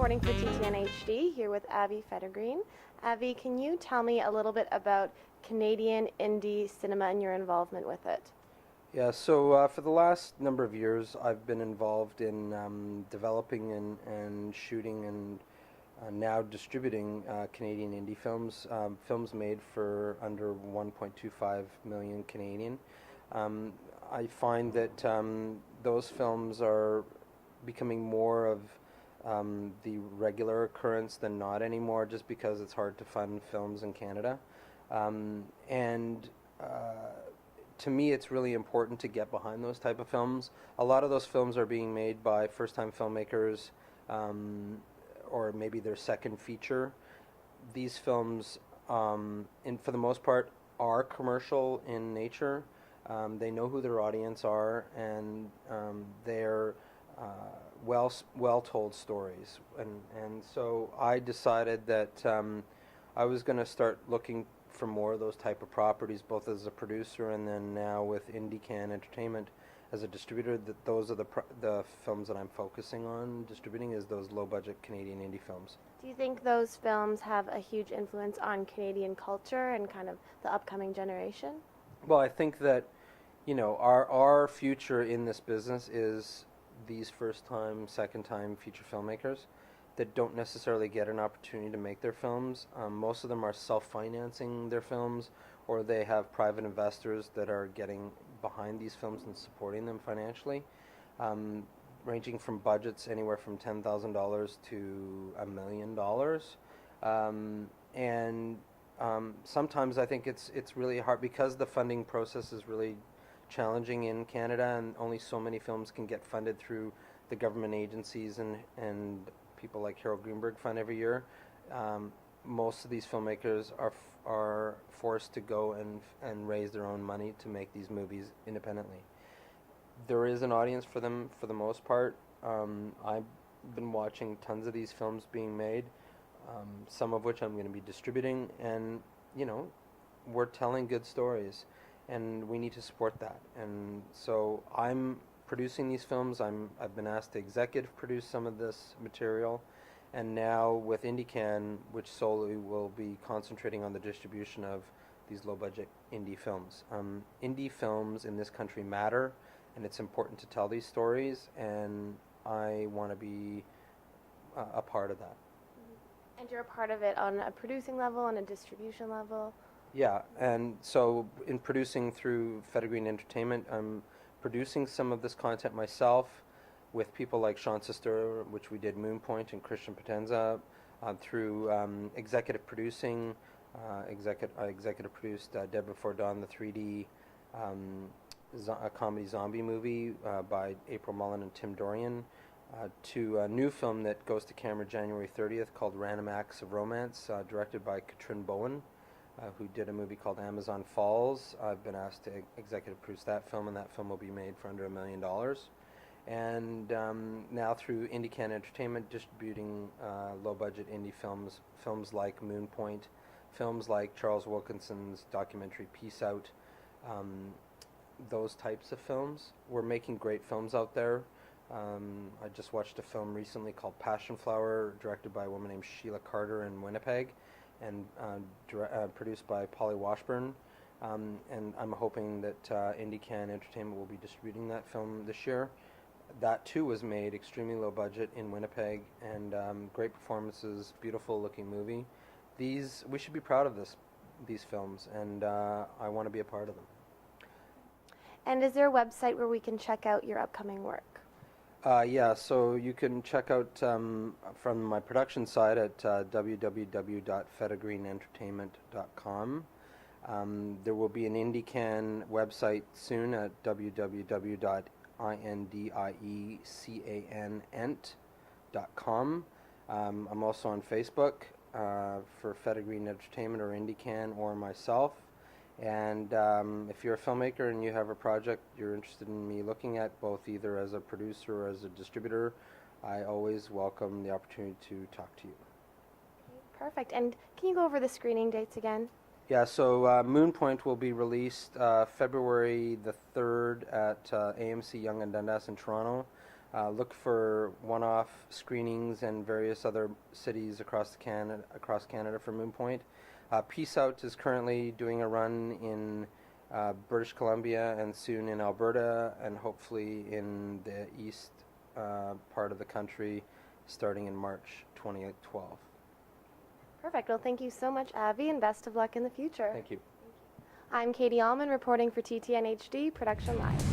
reporting for TTN HD here with Avi FEDERGREEN. Avi, can you tell me a little bit about Canadian indie cinema and your involvement with it? Yeah, so for the last number of years, I've been involved in developing and shooting and now distributing Canadian indie films, films made for under 1.25 million Canadian. I find that those films are becoming more of the regular occurrence than not anymore, just because it's hard to fund films in Canada. And to me, it's really important to get behind those type of films. A lot of those films are being made by first-time filmmakers, or maybe their second feature. These films, for the most part, are commercial in nature. They know who their audience are, and they're well told stories. And so I decided that I was going to start looking for more of those type of properties, both as a producer and then now with IndieCan Entertainment as a distributor. That those are the films that I'm focusing on distributing, is those low budget Canadian indie films. Do you think those films have a huge influence on Canadian culture and kind of the upcoming generation? Well, I think that, our future in this business is these first time, second time feature filmmakers that don't necessarily get an opportunity to make their films. Most of them are self-financing their films, or they have private investors that are getting behind these films and supporting them financially, ranging from budgets anywhere from $10,000 to $1 million. Sometimes I think it's really hard because the funding process is really challenging in Canada, and only so many films can get funded through the government agencies and people like Harold Greenberg Fund every year. Most of these filmmakers are forced to go and raise their own money to make these movies independently. There is an audience for them for the most part. I've been watching tons of these films being made, some of which I'm going to be distributing, and we're telling good stories, and we need to support that. And so I'm producing these films. I've been asked to executive produce some of this material, and now with IndieCan, which solely will be concentrating on the distribution of these low-budget indie films. Indie films in this country matter, and it's important to tell these stories, and I want to be a part of that. And you're a part of it on a producing level and a distribution level? Yeah, and so in producing through FEDERGREEN Entertainment, I'm producing some of this content myself with people like Sean Sister, which we did Moonpoint, and Christian Potenza, through executive producing. I executive produced Dead Before Dawn, the 3D a comedy zombie movie by April Mullen and Tim Dorian, to a new film that goes to camera January 30th called Random Acts of Romance, directed by Katrin Bowen, who did a movie called Amazon Falls. I've been asked to executive produce that film, and that film will be made for under $1 million. And now through IndieCan Entertainment, distributing low-budget indie films like Moonpoint, films like Charles Wilkinson's documentary Peace Out, those types of films. We're making great films out there. I just watched a film recently called Passion Flower, directed by a woman named Sheila Carter in Winnipeg, and produced by Polly Washburn. And I'm hoping that IndieCan Entertainment will be distributing that film this year. That too was made extremely low budget in Winnipeg, and great performances, beautiful looking movie. We should be proud of these films, and I want to be a part of them. And is there a website where we can check out your upcoming work? Yeah, so you can check out from my production side at www.federgreenentertainment.com. There will be an IndieCan website soon at www.indiecanent.com. I'm also on Facebook for FEDERGREEN Entertainment or IndieCan or myself. And if you're a filmmaker and you have a project you're interested in me looking at, both either as a producer or as a distributor, I always welcome the opportunity to talk to you. Perfect. And can you go over the screening dates again? Yeah, so Moonpoint will be released February the 3rd at AMC Yonge and Dundas in Toronto. Look for one-off screenings in various other cities across Canada for Moonpoint. Peace Out is currently doing a run in British Columbia and soon in Alberta, and hopefully in the east part of the country starting in March 2012. Perfect. Well, thank you so much, Avi, and best of luck in the future. Thank you. I'm Katie Uhlmann reporting for TTN HD Production Live.